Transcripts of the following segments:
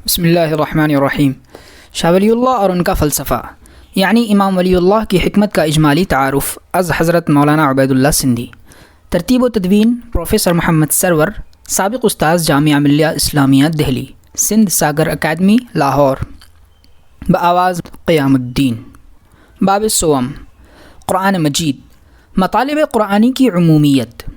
بسم اللہ الرحمن الرحیم۔ شاہ ولی اللہ اور ان کا فلسفہ، یعنی امام ولی اللہ کی حکمت کا اجمالی تعارف از حضرت مولانا عبید اللہ سندھی۔ ترتیب و تدوین پروفیسر محمد سرور، سابق استاذ جامعہ ملیہ اسلامیہ دہلی، سندھ ساگر اکیڈمی لاہور۔ بآواز قیام الدین۔ باب سوم، قرآن مجید، مطالب قرآنی کی عمومیت۔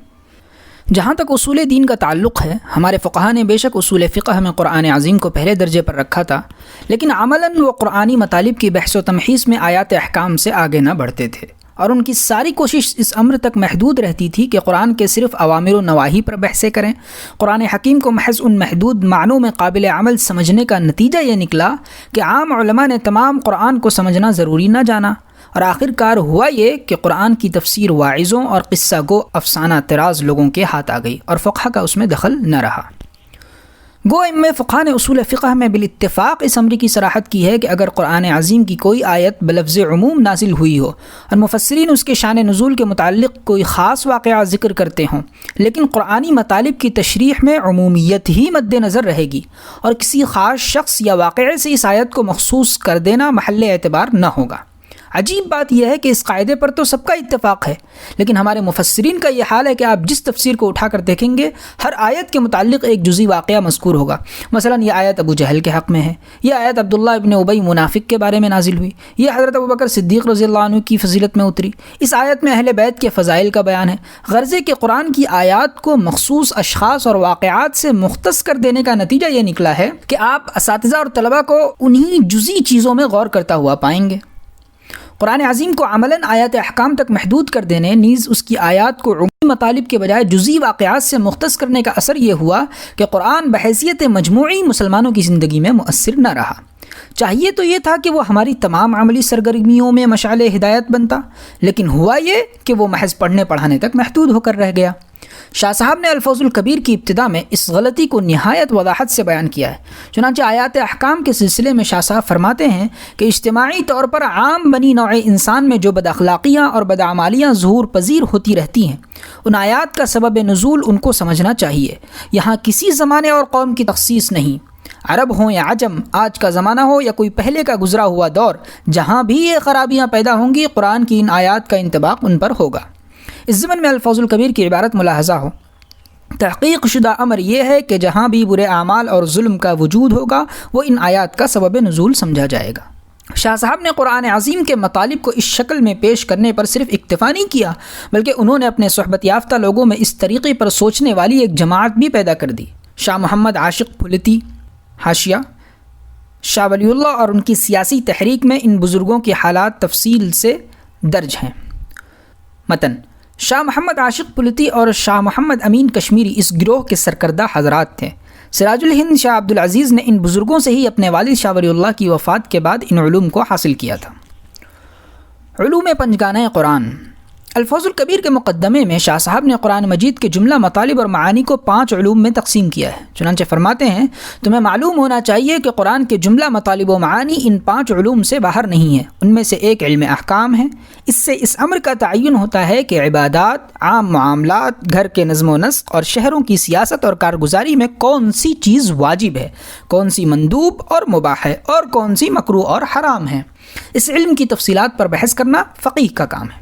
جہاں تک اصول دین کا تعلق ہے، ہمارے فقہا نے بے شک اصول فقہ میں قرآن عظیم کو پہلے درجے پر رکھا تھا، لیکن عملاً وہ قرآنی مطالب کی بحث و تمحیص میں آیات احکام سے آگے نہ بڑھتے تھے، اور ان کی ساری کوشش اس امر تک محدود رہتی تھی کہ قرآن کے صرف اوامر و نواہی پر بحثیں کریں۔ قرآن حکیم کو محض ان محدود معنوں میں قابل عمل سمجھنے کا نتیجہ یہ نکلا کہ عام علماء نے تمام قرآن کو سمجھنا ضروری نہ جانا، اور آخر کار ہوا یہ کہ قرآن کی تفسیر واعظوں اور قصہ گو افسانہ طراز لوگوں کے ہاتھ آ گئی اور فقہ کا اس میں دخل نہ رہا۔ گو ائمہ فقہ نے اصول فقہ میں بالاتفاق اس امر کی صراحت کی ہے کہ اگر قرآن عظیم کی کوئی آیت بلفظ عموم نازل ہوئی ہو اور مفسرین اس کے شان نزول کے متعلق کوئی خاص واقعہ ذکر کرتے ہوں، لیکن قرآنی مطالب کی تشریح میں عمومیت ہی مد نظر رہے گی، اور کسی خاص شخص یا واقعے سے اس آیت کو مخصوص کر دینا محل اعتبار نہ ہوگا۔ عجیب بات یہ ہے کہ اس قاعدے پر تو سب کا اتفاق ہے، لیکن ہمارے مفسرین کا یہ حال ہے کہ آپ جس تفسیر کو اٹھا کر دیکھیں گے، ہر آیت کے متعلق ایک جزئی واقعہ مذکور ہوگا۔ مثلا یہ آیت ابو جہل کے حق میں ہے، یہ آیت عبداللہ ابن ابی منافق کے بارے میں نازل ہوئی، یہ حضرت ابوبکر صدیق رضی اللہ عنہ کی فضیلت میں اتری، اس آیت میں اہل بیت کے فضائل کا بیان ہے۔ غرض کہ قرآن کی آیات کو مخصوص اشخاص اور واقعات سے مختص کر دینے کا نتیجہ یہ نکلا ہے کہ آپ اساتذہ اور طلباء کو انہی جزئی چیزوں میں غور کرتا ہوا پائیں گے۔ قرآن عظیم کو عملاً آیات احکام تک محدود کر دینے، نیز اس کی آیات کو عمومی مطالب کے بجائے جزئی واقعات سے مختص کرنے کا اثر یہ ہوا کہ قرآن بحیثیت مجموعی مسلمانوں کی زندگی میں مؤثر نہ رہا۔ چاہیے تو یہ تھا کہ وہ ہماری تمام عملی سرگرمیوں میں مشعل ہدایت بنتا، لیکن ہوا یہ کہ وہ محض پڑھنے پڑھانے تک محدود ہو کر رہ گیا۔ شاہ صاحب نے الفوظ الکبیر کی ابتدا میں اس غلطی کو نہایت وضاحت سے بیان کیا ہے۔ چنانچہ آیات احکام کے سلسلے میں شاہ صاحب فرماتے ہیں کہ اجتماعی طور پر عام بنی نوع انسان میں جو بد اخلاقیاں اور بدعمالیاں ظہور پذیر ہوتی رہتی ہیں، ان آیات کا سبب نزول ان کو سمجھنا چاہیے۔ یہاں کسی زمانے اور قوم کی تخصیص نہیں، عرب ہوں یا عجم، آج کا زمانہ ہو یا کوئی پہلے کا گزرا ہوا دور، جہاں بھی یہ خرابیاں پیدا ہوں گی، قرآن کی ان آیات کا انطباق ان پر ہوگا۔ اس ضمن میں الفوظ الکبیر کی عبارت ملاحظہ ہو، تحقیق شدہ امر یہ ہے کہ جہاں بھی برے اعمال اور ظلم کا وجود ہوگا، وہ ان آیات کا سبب نزول سمجھا جائے گا۔ شاہ صاحب نے قرآن عظیم کے مطالب کو اس شکل میں پیش کرنے پر صرف اکتفا نہیں کیا، بلکہ انہوں نے اپنے صحبت یافتہ لوگوں میں اس طریقے پر سوچنے والی ایک جماعت بھی پیدا کر دی۔ شاہ محمد عاشق پھلتی، حاشیہ، شاہ ولی اللہ اور ان کی سیاسی تحریک میں ان بزرگوں کے حالات تفصیل سے درج ہیں۔ متن: شاہ محمد عاشق پلتی اور شاہ محمد امین کشمیری اس گروہ کے سرکردہ حضرات تھے۔ سراج الہند شاہ عبدالعزیز نے ان بزرگوں سے ہی اپنے والد شاہ ولی اللہ کی وفات کے بعد ان علوم کو حاصل کیا تھا۔ علوم پنجگانہ قرآن۔ الفوظ الکبیر کے مقدمے میں شاہ صاحب نے قرآن مجید کے جملہ مطالب اور معانی کو 5 علوم میں تقسیم کیا ہے۔ چنانچہ فرماتے ہیں، تمہیں معلوم ہونا چاہیے کہ قرآن کے جملہ مطالب و معانی ان 5 علوم سے باہر نہیں ہیں۔ ان میں سے ایک علم احکام ہے۔ اس سے اس امر کا تعین ہوتا ہے کہ عبادات، عام معاملات، گھر کے نظم و نسق اور شہروں کی سیاست اور کارگزاری میں کون سی چیز واجب ہے، کون سی مندوب اور مباح ہے، اور کون سی مکروہ اور حرام ہے۔ اس علم کی تفصیلات پر بحث کرنا فقیہ کا کام ہے۔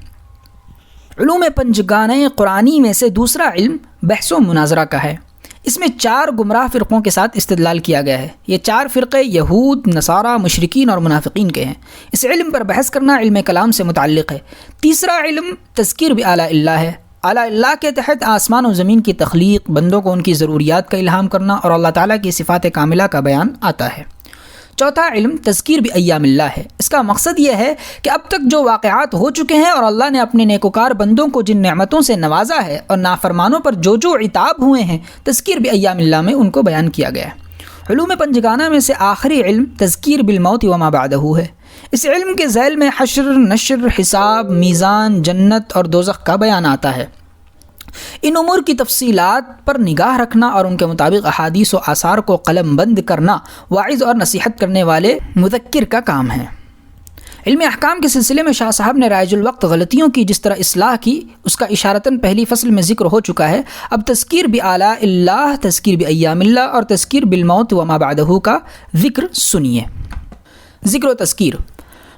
علوم پنجگانہ قرآنی میں سے دوسرا علم بحث و مناظرہ کا ہے۔ اس میں 4 گمراہ فرقوں کے ساتھ استدلال کیا گیا ہے۔ یہ 4 فرقے یہود، نصارہ، مشرکین اور منافقین کے ہیں۔ اس علم پر بحث کرنا علم کلام سے متعلق ہے۔ تیسرا علم تذکیر بآلاء اللہ ہے۔ آلاء اللہ کے تحت آسمان و زمین کی تخلیق، بندوں کو ان کی ضروریات کا الہام کرنا اور اللہ تعالیٰ کی صفات کاملہ کا بیان آتا ہے۔ چوتھا علم تذکیر بایام اللہ ہے۔ اس کا مقصد یہ ہے کہ اب تک جو واقعات ہو چکے ہیں اور اللہ نے اپنے نیکوکار بندوں کو جن نعمتوں سے نوازا ہے، اور نافرمانوں پر جو جو عتاب ہوئے ہیں، تذکیر بایام اللہ میں ان کو بیان کیا گیا ہے۔ علوم پنجگانہ میں سے آخری علم تذکیر بالموت وما بعدہ ہے۔ اس علم کے ذیل میں حشر، نشر، حساب، میزان، جنت اور دوزخ کا بیان آتا ہے۔ ان امور کی تفصیلات پر نگاہ رکھنا اور ان کے مطابق احادیث و آثار کو قلم بند کرنا واعظ اور نصیحت کرنے والے مذکر کا کام ہے۔ علم احکام کے سلسلے میں شاہ صاحب نے رائج الوقت غلطیوں کی جس طرح اصلاح کی اس کا اشارتاً پہلی فصل میں ذکر ہو چکا ہے۔ اب تذکیر بآلاء اللہ، تذکیر بایام اللہ اور تذکیر بالموت وما بعدہ کا ذکر سنیے۔ ذکر و تذکیر۔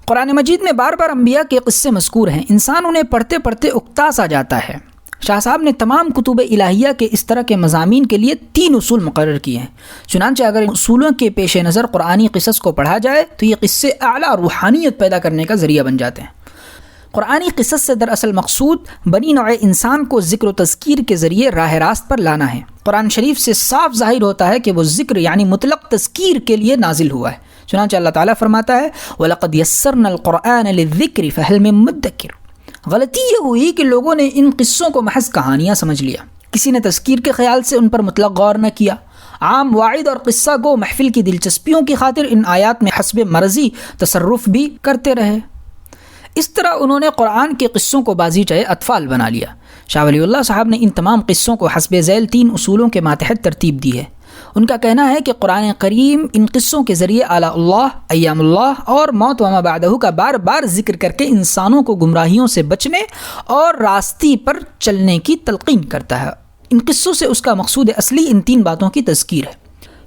قرآن مجید میں بار بار انبیاء کے قصے مذکور ہیں، انسان انہیں پڑھتے پڑھتے اکتا سا جاتا ہے۔ شاہ صاحب نے تمام کتب الہیہ کے اس طرح کے مضامین کے لیے 3 اصول مقرر کیے ہیں، چنانچہ اگر اصولوں کے پیش نظر قرآنی قصص کو پڑھا جائے تو یہ قصے اعلیٰ روحانیت پیدا کرنے کا ذریعہ بن جاتے ہیں۔ قرآنی قصص سے دراصل مقصود بنی نوع انسان کو ذکر و تذکیر کے ذریعے راہ راست پر لانا ہے۔ قرآن شریف سے صاف ظاہر ہوتا ہے کہ وہ ذکر یعنی مطلق تذکیر کے لیے نازل ہوا ہے، چنانچہ اللہ تعالیٰ فرماتا ہے وَلَقَدْ يَسَّرْنَا الْقُرْآنَ لِلذِّكْرِ فَهَلْ مِن مُدَّكِرٍ۔ غلطی یہ ہوئی کہ لوگوں نے ان قصوں کو محض کہانیاں سمجھ لیا، کسی نے تذکیر کے خیال سے ان پر مطلق غور نہ کیا، عام واعظ اور قصہ گو محفل کی دلچسپیوں کی خاطر ان آیات میں حسب مرضی تصرف بھی کرتے رہے۔ اس طرح انہوں نے قرآن کے قصوں کو بازیچہ اطفال بنا لیا۔ شاہ ولی اللہ صاحب نے ان تمام قصوں کو حسب ذیل 3 اصولوں کے ماتحت ترتیب دی ہے۔ ان کا کہنا ہے کہ قرآن کریم ان قصوں کے ذریعے اعلیٰ اللہ، ایام اللہ اور موت وما بعدہ کا بار بار ذکر کر کے انسانوں کو گمراہیوں سے بچنے اور راستی پر چلنے کی تلقین کرتا ہے۔ ان قصوں سے اس کا مقصود اصلی ان 3 باتوں کی تذکیر ہے۔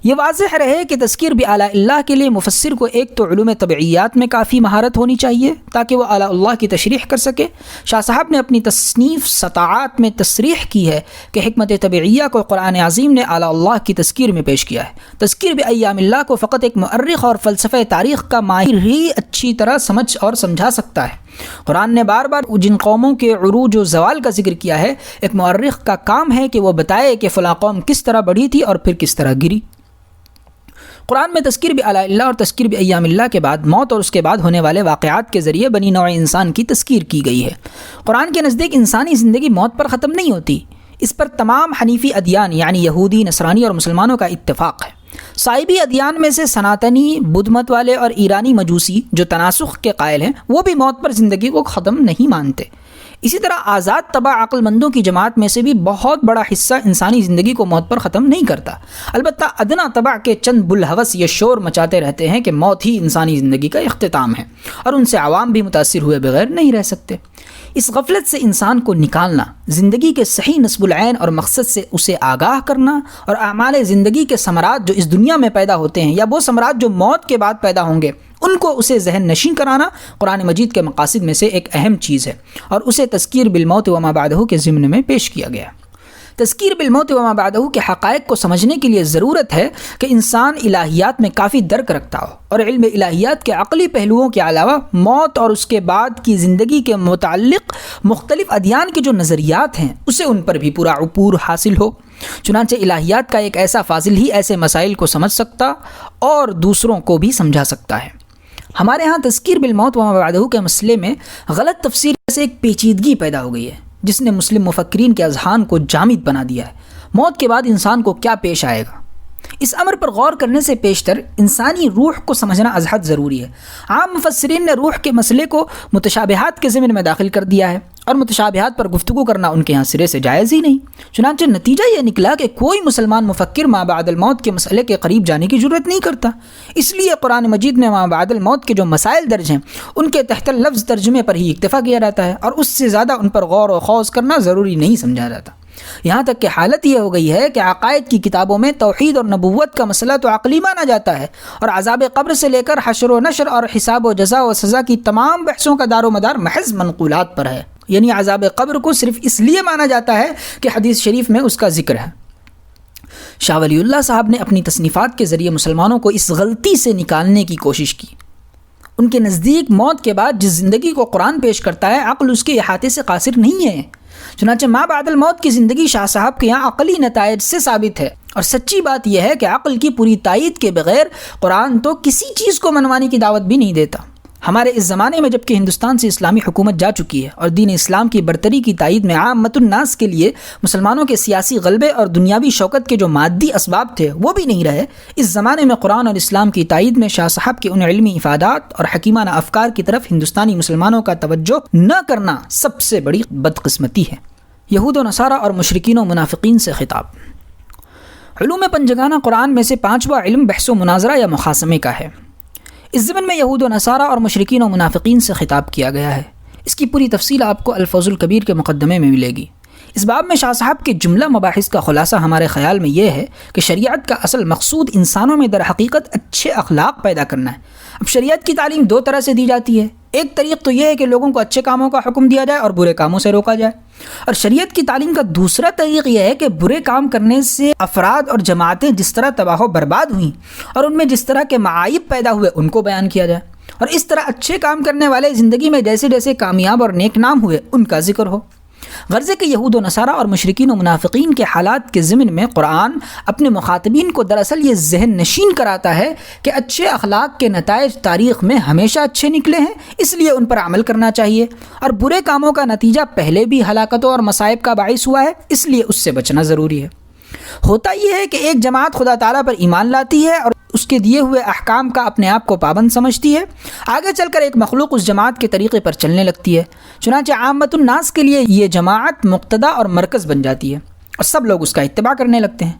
یہ واضح رہے کہ تذکیر بآلاء اللہ کے لیے مفسر کو ایک تو علوم طبعیات میں کافی مہارت ہونی چاہیے تاکہ وہ اعلیٰ اللہ کی تشریح کر سکے۔ شاہ صاحب نے اپنی تصنیف سطاعات میں تصریح کی ہے کہ حکمت طبعیہ کو قرآن عظیم نے اعلیٰ اللہ کی تذکیر میں پیش کیا ہے۔ تذکیر بایام اللہ کو فقط ایک مؤرخ اور فلسفہ تاریخ کا ماہر ہی اچھی طرح سمجھ اور سمجھا سکتا ہے۔ قرآن نے بار بار جن قوموں کے عروج و زوال کا ذکر کیا ہے، ایک مؤرخ کا کام ہے کہ وہ بتائے کہ فلاں قوم کس طرح بڑھی تھی اور پھر کس طرح گری۔ قرآن میں تذکیر بآلاء اللہ اور تذکیر بایام اللہ کے بعد موت اور اس کے بعد ہونے والے واقعات کے ذریعے بنی نوع انسان کی تذکیر کی گئی ہے۔ قرآن کے نزدیک انسانی زندگی موت پر ختم نہیں ہوتی، اس پر تمام حنیفی ادیان یعنی یہودی، نصرانی اور مسلمانوں کا اتفاق ہے۔ صائبی ادیان میں سے سناتنی، بدھ مت والے اور ایرانی مجوسی جو تناسخ کے قائل ہیں وہ بھی موت پر زندگی کو ختم نہیں مانتے۔ اسی طرح آزاد طبع عقل مندوں کی جماعت میں سے بھی بہت بڑا حصہ انسانی زندگی کو موت پر ختم نہیں کرتا، البتہ ادنا طبع کے چند بلحوث یہ شور مچاتے رہتے ہیں کہ موت ہی انسانی زندگی کا اختتام ہے اور ان سے عوام بھی متاثر ہوئے بغیر نہیں رہ سکتے۔ اس غفلت سے انسان کو نکالنا، زندگی کے صحیح نصب العین اور مقصد سے اسے آگاہ کرنا اور اعمال زندگی کے ثمرات جو اس دنیا میں پیدا ہوتے ہیں یا وہ ثمرات جو موت کے بعد پیدا ہوں گے ان کو اسے ذہن نشین کرانا قرآن مجید کے مقاصد میں سے ایک اہم چیز ہے اور اسے تذکیر بالموت وما بعدہ کے ضمن میں پیش کیا گیا۔ تذکیر بالموت وما بعدہ کے حقائق کو سمجھنے کے لیے ضرورت ہے کہ انسان الہیات میں کافی درک رکھتا ہو اور علم الہیات کے عقلی پہلوؤں کے علاوہ موت اور اس کے بعد کی زندگی کے متعلق مختلف ادیان کے جو نظریات ہیں اسے ان پر بھی پورا عبور حاصل ہو۔ چنانچہ الہیات کا ایک ایسا فاضل ہی ایسے مسائل کو سمجھ سکتا اور دوسروں کو بھی سمجھا سکتا ہے۔ ہمارے ہاں تذکیر بالموت وما بعدہ کے مسئلے میں غلط تفسیر سے ایک پیچیدگی پیدا ہو گئی ہے جس نے مسلم مفکرین کے اذہان کو جامد بنا دیا ہے۔ موت کے بعد انسان کو کیا پیش آئے گا، اس امر پر غور کرنے سے پیشتر انسانی روح کو سمجھنا ازحد ضروری ہے۔ عام مفسرین نے روح کے مسئلے کو متشابہات کے ضمن میں داخل کر دیا ہے اور متشابہات پر گفتگو کرنا ان کے ہاں سرے سے جائز ہی نہیں۔ چنانچہ نتیجہ یہ نکلا کہ کوئی مسلمان مفکر ما بعد الموت کے مسئلے کے قریب جانے کی جرت نہیں کرتا۔ اس لیے قرآن مجید میں ما بعد الموت کے جو مسائل درج ہیں ان کے تحت لفظ ترجمے پر ہی اکتفا کیا جاتا ہے اور اس سے زیادہ ان پر غور و خوض کرنا ضروری نہیں سمجھا جاتا۔ یہاں تک کہ حالت یہ ہو گئی ہے کہ عقائد کی کتابوں میں توحید اور نبوت کا مسئلہ تو عقلی مانا جاتا ہے اور عذاب قبر سے لے کر حشر و نشر اور حساب و جزا و سزا کی تمام بحثوں کا دار و مدار محض منقولات پر ہے، یعنی عذاب قبر کو صرف اس لیے مانا جاتا ہے کہ حدیث شریف میں اس کا ذکر ہے۔ شاہ ولی اللہ صاحب نے اپنی تصنیفات کے ذریعے مسلمانوں کو اس غلطی سے نکالنے کی کوشش کی۔ ان کے نزدیک موت کے بعد جس زندگی کو قرآن پیش کرتا ہے عقل اس کے احاطے سے قاصر نہیں ہے۔ چنانچہ ما بعد الموت کی زندگی شاہ صاحب کے یہاں عقلی نتائج سے ثابت ہے، اور سچی بات یہ ہے کہ عقل کی پوری تائید کے بغیر قرآن تو کسی چیز کو منوانے کی دعوت بھی نہیں دیتا۔ ہمارے اس زمانے میں جبکہ ہندوستان سے اسلامی حکومت جا چکی ہے اور دین اسلام کی برتری کی تائید میں عامت الناس کے لیے مسلمانوں کے سیاسی غلبے اور دنیاوی شوکت کے جو مادی اسباب تھے وہ بھی نہیں رہے، اس زمانے میں قرآن اور اسلام کی تائید میں شاہ صاحب کے ان علمی افادات اور حکیمانہ افکار کی طرف ہندوستانی مسلمانوں کا توجہ نہ کرنا سب سے بڑی بدقسمتی ہے۔ یہود و نصارہ اور مشرکین و منافقین سے خطاب۔ علوم پنجگانہ قرآن میں سے 5واں علم بحث و مناظرہ یا مخاصمے کا ہے۔ اس ضمن میں یہود و نصارہ اور مشرکین و منافقین سے خطاب کیا گیا ہے۔ اس کی پوری تفصیل آپ کو الفوز الکبیر کے مقدمے میں ملے گی۔ اس باب میں شاہ صاحب کے جملہ مباحث کا خلاصہ ہمارے خیال میں یہ ہے کہ شریعت کا اصل مقصود انسانوں میں در حقیقت اچھے اخلاق پیدا کرنا ہے۔ اب شریعت کی تعلیم دو طرح سے دی جاتی ہے۔ ایک طریق تو یہ ہے کہ لوگوں کو اچھے کاموں کا حکم دیا جائے اور برے کاموں سے روکا جائے، اور شریعت کی تعلیم کا دوسرا طریق یہ ہے کہ برے کام کرنے سے افراد اور جماعتیں جس طرح تباہ و برباد ہوئیں اور ان میں جس طرح کے معائب پیدا ہوئے ان کو بیان کیا جائے، اور اس طرح اچھے کام کرنے والے زندگی میں جیسے جیسے کامیاب اور نیک نام ہوئے ان کا ذکر ہو۔ غرض کہ یہود و نصارہ اور مشرکین و منافقین کے حالات کے ضمن میں قرآن اپنے مخاطبین کو دراصل یہ ذہن نشین کراتا ہے کہ اچھے اخلاق کے نتائج تاریخ میں ہمیشہ اچھے نکلے ہیں، اس لیے ان پر عمل کرنا چاہیے، اور برے کاموں کا نتیجہ پہلے بھی ہلاکتوں اور مصائب کا باعث ہوا ہے، اس لیے اس سے بچنا ضروری ہے۔ ہوتا یہ ہے کہ ایک جماعت خدا تعالیٰ پر ایمان لاتی ہے اور اس کے دیے ہوئے احکام کا اپنے آپ کو پابند سمجھتی ہے، آگے چل کر ایک مخلوق اس جماعت کے طریقے پر چلنے لگتی ہے، چنانچہ عامت الناس کے لیے یہ جماعت مقتدا اور مرکز بن جاتی ہے اور سب لوگ اس کا اتباع کرنے لگتے ہیں۔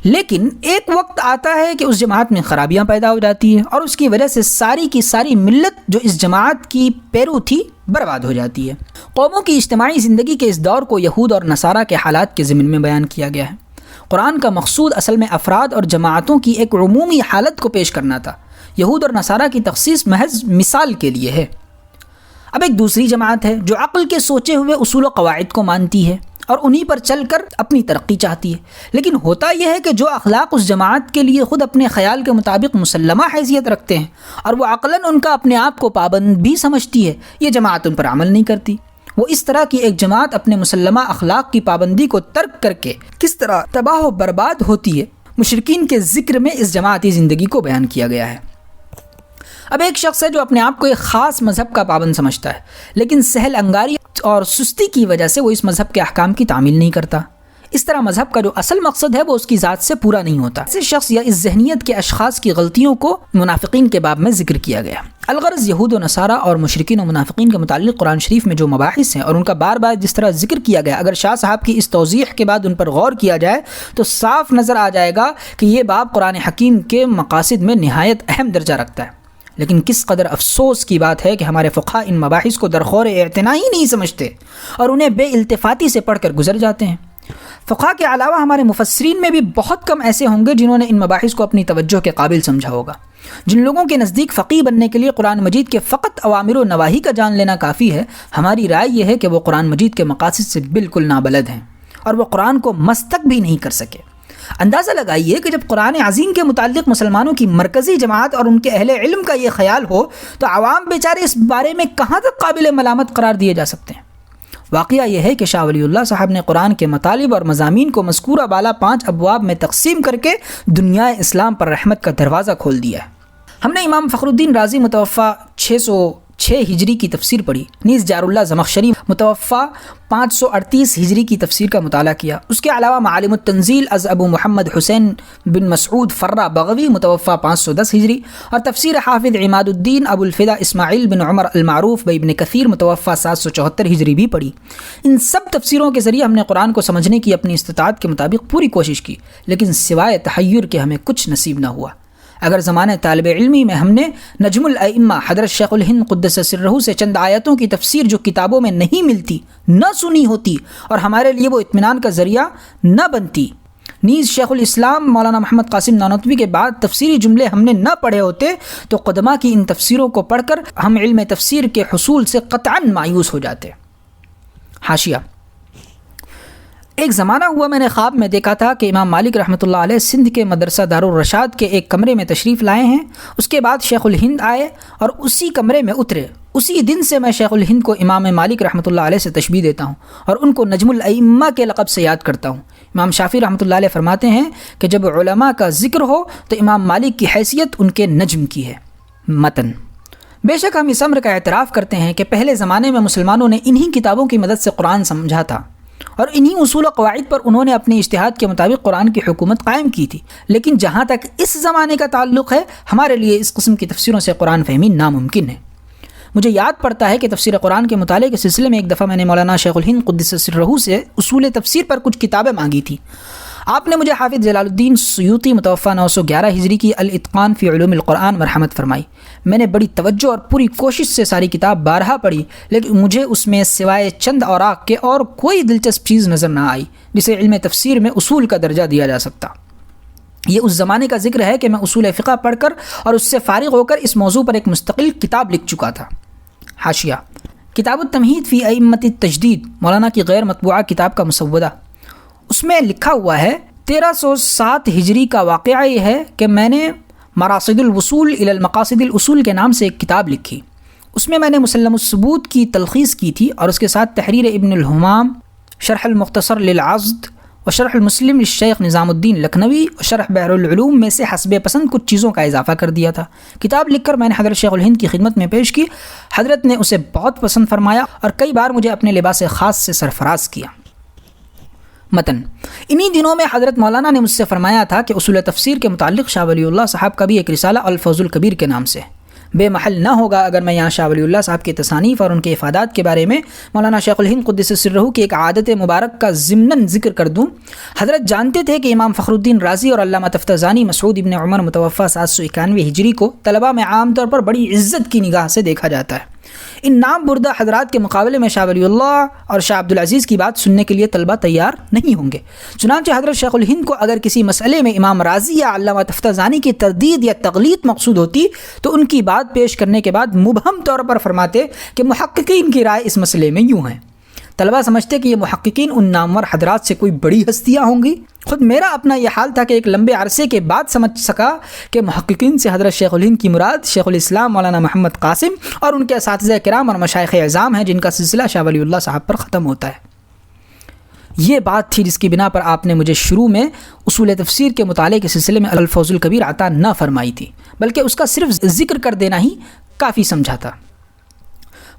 لیکن ایک وقت آتا ہے کہ اس جماعت میں خرابیاں پیدا ہو جاتی ہیں اور اس کی وجہ سے ساری کی ساری ملت جو اس جماعت کی پیرو تھی برباد ہو جاتی ہے۔ قوموں کی اجتماعی زندگی کے اس دور کو یہود اور نصارہ کے حالات کے ضمن میں بیان کیا گیا ہے۔ قرآن کا مقصود اصل میں افراد اور جماعتوں کی ایک عمومی حالت کو پیش کرنا تھا۔ یہود اور نصارہ کی تخصیص محض مثال کے لیے ہے۔ اب ایک دوسری جماعت ہے جو عقل کے سوچے ہوئے اصول و قواعد کو مانتی ہے اور انہی پر چل کر اپنی ترقی چاہتی ہے، لیکن ہوتا یہ ہے کہ جو اخلاق اس جماعت کے لیے خود اپنے خیال کے مطابق مسلمہ حیثیت رکھتے ہیں اور وہ عقلاً ان کا اپنے آپ کو پابند بھی سمجھتی ہے، یہ جماعت ان پر عمل نہیں کرتی۔ وہ اس طرح کی ایک جماعت اپنے مسلمہ اخلاق کی پابندی کو ترک کر کے کس طرح تباہ و برباد ہوتی ہے، مشرکین کے ذکر میں اس جماعتی زندگی کو بیان کیا گیا ہے۔ اب ایک شخص ہے جو اپنے آپ کو ایک خاص مذہب کا پابند سمجھتا ہے، لیکن سہل انگاری اور سستی کی وجہ سے وہ اس مذہب کے احکام کی تعمیل نہیں کرتا۔ اس طرح مذہب کا جو اصل مقصد ہے وہ اس کی ذات سے پورا نہیں ہوتا۔ ایسے شخص یا اس ذہنیت کے اشخاص کی غلطیوں کو منافقین کے باب میں ذکر کیا گیا۔ الغرض یہود و نصارہ اور مشرکین و منافقین کے متعلق قرآن شریف میں جو مباحث ہیں اور ان کا بار بار جس طرح ذکر کیا گیا، اگر شاہ صاحب کی اس توضیح کے بعد ان پر غور کیا جائے تو صاف نظر آ جائے گا کہ یہ باب قرآن حکیم کے مقاصد میں نہایت اہم درجہ رکھتا ہے۔ لیکن کس قدر افسوس کی بات ہے کہ ہمارے فقہاء ان مباحث کو درخور اعتنا ہی نہیں سمجھتے اور انہیں بے التفاتی سے پڑھ کر گزر جاتے ہیں۔ فقہاء کے علاوہ ہمارے مفسرین میں بھی بہت کم ایسے ہوں گے جنہوں نے ان مباحث کو اپنی توجہ کے قابل سمجھا ہوگا۔ جن لوگوں کے نزدیک فقیہ بننے کے لیے قرآن مجید کے فقط اوامر و نواہی کا جان لینا کافی ہے، ہماری رائے یہ ہے کہ وہ قرآن مجید کے مقاصد سے بالکل نابلد ہیں اور وہ قرآن کو مستق بھی نہیں کر سکے۔ اندازہ لگائیے کہ جب قرآن عظیم کے متعلق مسلمانوں کی مرکزی جماعت اور ان کے اہل علم کا یہ خیال ہو تو عوام بیچارے اس بارے میں کہاں تک قابل ملامت قرار دیے جا سکتے ہیں۔ واقعہ یہ ہے کہ شاہ ولی اللہ صاحب نے قرآن کے مطالب اور مضامین کو مذکورہ بالا 5 ابواب میں تقسیم کر کے دنیا اسلام پر رحمت کا دروازہ کھول دیا ہے۔ ہم نے امام فخر الدین رازی متوفی 606 ہجری کی تفسیر پڑھی، نیز جار اللہ زمخشری متوفی 538 ہجری کی تفسیر کا مطالعہ کیا۔ اس کے علاوہ معالم التنزیل از ابو محمد حسین بن مسعود فرہ بغوی متوفی 510 ہجری اور تفسیر حافظ عماد الدین ابو الفدا اسماعیل بن عمر المعروف بابن کثیر متوفی 774 ہجری بھی پڑھی۔ ان سب تفسیروں کے ذریعے ہم نے قرآن کو سمجھنے کی اپنی استطاعت کے مطابق پوری کوشش کی، لیکن سوائے تحیر کے ہمیں کچھ نصیب نہ ہوا۔ اگر زمانے طالب علمی میں ہم نے نجم الائمہ حضرت شیخ الہند قدس سرہ سے چند آیتوں کی تفسیر جو کتابوں میں نہیں ملتی نہ سنی ہوتی اور ہمارے لیے وہ اطمینان کا ذریعہ نہ بنتی، نیز شیخ الاسلام مولانا محمد قاسم نانوتوی کے بعد تفسیری جملے ہم نے نہ پڑھے ہوتے تو قدماء کی ان تفسیروں کو پڑھ کر ہم علم تفسیر کے حصول سے قطعاً مایوس ہو جاتے۔ حاشیہ: ایک زمانہ ہوا میں نے خواب میں دیکھا تھا کہ امام مالک رحمۃ اللہ علیہ سندھ کے مدرسہ دارالرشاد کے ایک کمرے میں تشریف لائے ہیں۔ اس کے بعد شیخ الہند آئے اور اسی کمرے میں اترے۔ اسی دن سے میں شیخ الہند کو امام مالک رحمۃ اللہ علیہ سے تشبیہ دیتا ہوں اور ان کو نجم الائمہ کے لقب سے یاد کرتا ہوں۔ امام شافعی رحمۃ اللہ علیہ فرماتے ہیں کہ جب علماء کا ذکر ہو تو امام مالک کی حیثیت ان کے نجم کی ہے۔ متن: بے شک ہم اس امر کا اعتراف کرتے ہیں کہ پہلے زمانے میں مسلمانوں نے انہی کتابوں کی مدد سے قرآن سمجھا تھا اور انہی اصول و قواعد پر انہوں نے اپنی اجتہاد کے مطابق قرآن کی حکومت قائم کی تھی، لیکن جہاں تک اس زمانے کا تعلق ہے ہمارے لیے اس قسم کی تفسیروں سے قرآن فہمی ناممکن ہے۔ مجھے یاد پڑتا ہے کہ تفسیر قرآن کے مطالعے کے سلسلے میں ایک دفعہ میں نے مولانا شیخ الہند قدس سرہ سے اصول تفسیر پر کچھ کتابیں مانگی تھی۔ آپ نے مجھے حافظ جلال الدین سیوطی متوفہ 911 ہجری کی الاتقان فی علوم القرآن مرحمت فرمائی۔ میں نے بڑی توجہ اور پوری کوشش سے ساری کتاب بارہا پڑھی، لیکن مجھے اس میں سوائے چند اوراق کے اور کوئی دلچسپ چیز نظر نہ آئی جسے علم تفسیر میں اصول کا درجہ دیا جا سکتا۔ یہ اس زمانے کا ذکر ہے کہ میں اصول فقہ پڑھ کر اور اس سے فارغ ہو کر اس موضوع پر ایک مستقل کتاب لکھ چکا تھا۔ حاشیہ: کتاب التمہید فی ائمۃ التجدید، مولانا کی غیر مطبوعہ کتاب کا مسودہ۔ اس میں لکھا ہوا ہے 1307 ہجری کا واقعہ یہ ہے کہ میں نے مراصد الوصول الی المقاصد الاصول کے نام سے ایک کتاب لکھی۔ اس میں نے مسلم الثبوت کی تلخیص کی تھی اور اس کے ساتھ تحریر ابن الحمام، شرح المختصر للعضد و شرح المسلم للشیخ نظام الدین لکھنوی و شرح بحر العلوم میں سے حسب پسند کچھ چیزوں کا اضافہ کر دیا تھا۔ کتاب لکھ کر میں نے حضرت شیخ الہند کی خدمت میں پیش کی۔ حضرت نے اسے بہت پسند فرمایا اور کئی بار مجھے اپنے لباس خاص سے سرفراز کیا۔ متن: انہی دنوں میں حضرت مولانا نے مجھ سے فرمایا تھا کہ اصول تفسیر کے متعلق شاہ ولی اللہ صاحب کا بھی ایک رسالہ الفوز الکبیر کے نام سے بے محل نہ ہوگا اگر میں یہاں شاہ ولی اللہ صاحب کے تصانیف اور ان کے افادات کے بارے میں مولانا شیخ الہند قدس سرہ کی ایک عادت مبارک کا ضمناً ذکر کر دوں۔ حضرت جانتے تھے کہ امام فخر الدین رازی اور علامہ تفتزانی مسعود ابن عمر متوفہ 791 ہجری کو طلبہ میں عام طور پر بڑی عزت کی نگاہ سے دیکھا جاتا ہے۔ ان نام بردہ حضرات کے مقابلے میں شاہ ولی اللہ اور شاہ عبدالعزیز کی بات سننے کے لیے طلبہ تیار نہیں ہوں گے۔ چنانچہ حضرت شیخ الہند کو اگر کسی مسئلے میں امام رازی یا علامہ تفتزانی کی تردید یا تغلیط مقصود ہوتی تو ان کی بات پیش کرنے کے بعد مبہم طور پر فرماتے کہ محققین کی رائے اس مسئلے میں یوں ہے۔ طلبہ سمجھتے کہ یہ محققین ان نامور حضرات سے کوئی بڑی ہستیاں ہوں گی۔ خود میرا اپنا یہ حال تھا کہ ایک لمبے عرصے کے بعد سمجھ سکا کہ محققین سے حضرت شیخ الہند کی مراد شیخ الاسلام مولانا محمد قاسم اور ان کے اساتذہ کرام اور مشائخ اعظام ہیں، جن کا سلسلہ شاہ ولی اللہ صاحب پر ختم ہوتا ہے۔ یہ بات تھی جس کی بنا پر آپ نے مجھے شروع میں اصول تفسیر کے مطالعے کے سلسلے میں الفوز الکبیر عطا نہ فرمائی تھی، بلکہ اس کا صرف ذکر کر دینا ہی کافی سمجھا تھا۔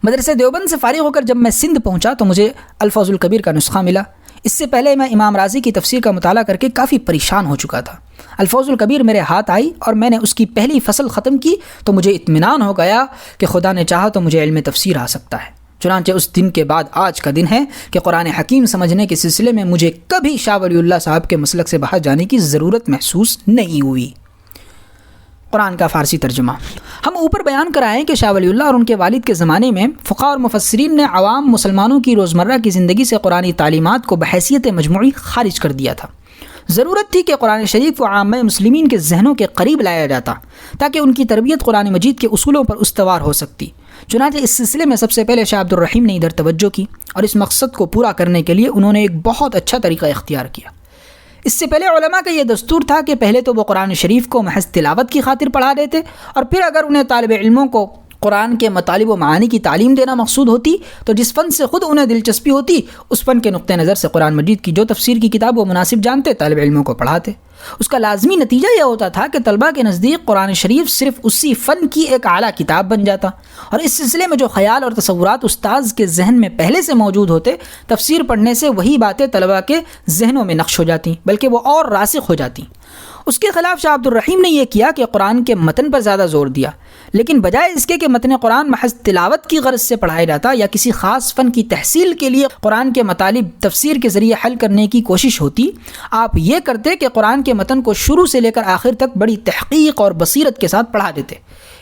مدرسہ دیوبند سے فارغ ہو کر جب میں سندھ پہنچا تو مجھے الفوز الکبیر کا نسخہ ملا۔ اس سے پہلے میں امام رازی کی تفسیر کا مطالعہ کر کے کافی پریشان ہو چکا تھا۔ الفوز الکبیر میرے ہاتھ آئی اور میں نے اس کی پہلی فصل ختم کی تو مجھے اطمینان ہو گیا کہ خدا نے چاہا تو مجھے علم تفسیر آ سکتا ہے۔ چنانچہ اس دن کے بعد آج کا دن ہے کہ قرآن حکیم سمجھنے کے سلسلے میں مجھے کبھی شاہ ولی اللہ صاحب کے مسلک سے باہر جانے کی ضرورت محسوس نہیں ہوئی۔ قرآن کا فارسی ترجمہ۔ ہم اوپر بیان کرائیں کہ شاہ ولی اللہ اور ان کے والد کے زمانے میں فقہاء اور مفسرین نے عوام مسلمانوں کی روزمرہ کی زندگی سے قرآنی تعلیمات کو بحیثیت مجموعی خارج کر دیا تھا۔ ضرورت تھی کہ قرآن شریف کو عامہ مسلمین کے ذہنوں کے قریب لایا جاتا تاکہ ان کی تربیت قرآن مجید کے اصولوں پر استوار ہو سکتی۔ چنانچہ اس سلسلے میں سب سے پہلے شاہ عبد الرحیم نے ادھر توجہ کی اور اس مقصد کو پورا کرنے کے لیے انہوں نے ایک بہت اچھا طریقہ اختیار کیا۔ اس سے پہلے علماء کا یہ دستور تھا کہ پہلے تو وہ قرآن شریف کو محض تلاوت کی خاطر پڑھا دیتے اور پھر اگر انہیں طالب علموں کو قرآن کے مطالب و معانی کی تعلیم دینا مقصود ہوتی تو جس فن سے خود انہیں دلچسپی ہوتی اس فن کے نقطہ نظر سے قرآن مجید کی جو تفسیر کی کتاب وہ مناسب جانتے طالب علموں کو پڑھاتے۔ اس کا لازمی نتیجہ یہ ہوتا تھا کہ طلباء کے نزدیک قرآن شریف صرف اسی فن کی ایک اعلیٰ کتاب بن جاتا اور اس سلسلے میں جو خیال اور تصورات استاذ کے ذہن میں پہلے سے موجود ہوتے تفسیر پڑھنے سے وہی باتیں طلباء کے ذہنوں میں نقش ہو جاتی بلکہ وہ اور راسخ ہو جاتی۔ اس کے خلاف شاہ عبد الرحیم نے یہ کیا کہ قرآن کے متن پر زیادہ زور دیا، لیکن بجائے اس کے کہ متن قرآن محض تلاوت کی غرض سے پڑھایا جاتا یا کسی خاص فن کی تحصیل کے لیے قرآن کے مطالب تفسیر کے ذریعے حل کرنے کی کوشش ہوتی، آپ یہ کرتے کہ قرآن کے متن کو شروع سے لے کر آخر تک بڑی تحقیق اور بصیرت کے ساتھ پڑھا دیتے۔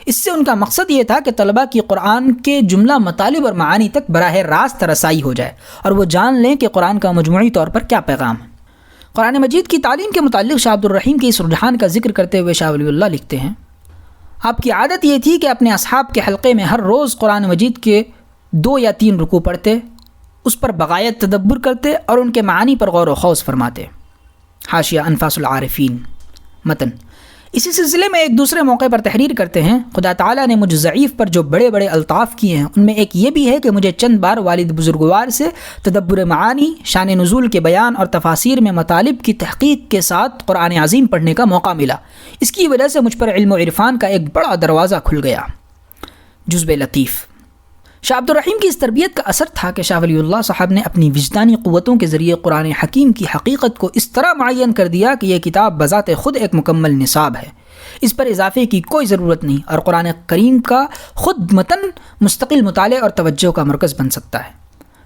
اس سے ان کا مقصد یہ تھا کہ طلباء کی قرآن کے جملہ مطالب اور معانی تک براہ راست رسائی ہو جائے اور وہ جان لیں کہ قرآن کا مجموعی طور پر کیا پیغام ہے۔ قرآن مجید کی تعلیم کے متعلق شاہ عبد الرحیم کے اس رجحان کا ذکر کرتے ہوئے شاہ ولی اللہ لکھتے ہیں، آپ کی عادت یہ تھی کہ اپنے اصحاب کے حلقے میں ہر روز قرآن مجید کے 2 یا 3 رکوع پڑھتے، اس پر بغایت تدبر کرتے اور ان کے معانی پر غور و خوض فرماتے۔ حاشیہ انفاس العارفین۔ متن۔ اسی سلسلے میں ایک دوسرے موقع پر تحریر کرتے ہیں، خدا تعالیٰ نے مجھ ضعیف پر جو بڑے بڑے الطاف کیے ہیں ان میں ایک یہ بھی ہے کہ مجھے چند بار والد بزرگوار سے تدبر معانی، شان نزول کے بیان اور تفاسیر میں مطالب کی تحقیق کے ساتھ قرآن عظیم پڑھنے کا موقع ملا۔ اس کی وجہ سے مجھ پر علم و عرفان کا ایک بڑا دروازہ کھل گیا۔ جزب لطیف۔ شاہ عبد الرحیم کی اس تربیت کا اثر تھا کہ شاہ ولی اللہ صاحب نے اپنی وجدانی قوتوں کے ذریعے قرآن حکیم کی حقیقت کو اس طرح معین کر دیا کہ یہ کتاب بذات خود ایک مکمل نصاب ہے، اس پر اضافے کی کوئی ضرورت نہیں اور قرآن کریم کا خود متن مستقل مطالعے اور توجہ کا مرکز بن سکتا ہے۔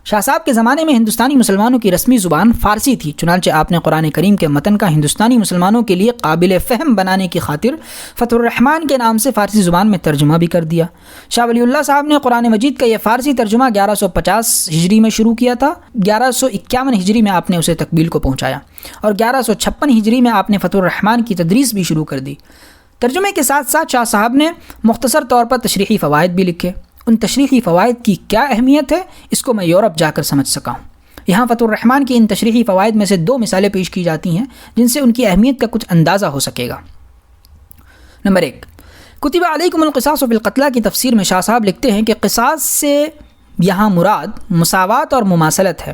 شاہ صاحب کے زمانے میں ہندوستانی مسلمانوں کی رسمی زبان فارسی تھی، چنانچہ آپ نے قرآن کریم کے متن کا ہندوستانی مسلمانوں کے لیے قابل فہم بنانے کی خاطر فتح الرحمن کے نام سے فارسی زبان میں ترجمہ بھی کر دیا۔ شاہ ولی اللہ صاحب نے قرآن مجید کا یہ فارسی ترجمہ 1150 ہجری میں شروع کیا تھا، 1151 ہجری میں آپ نے اسے تکمیل کو پہنچایا، اور 1156 ہجری میں آپ نے فتح الرحمن کی تدریس بھی شروع کر دی۔ ترجمے کے ساتھ ساتھ شاہ صاحب نے مختصر طور پر تشریحی فوائد بھی لکھے۔ ان تشریحی فوائد کی کیا اہمیت ہے اس کو میں یورپ جا کر سمجھ سکا ہوں۔ یہاں فتح الرحمن کی ان تشریحی فوائد میں سے 2 مثالیں پیش کی جاتی ہیں جن سے ان کی اہمیت کا کچھ اندازہ ہو سکے گا۔ نمبر 1، کتب علیکم القصاص فی القتلی کی تفسیر میں شاہ صاحب لکھتے ہیں کہ قصاص سے یہاں مراد مساوات اور مماثلت ہے۔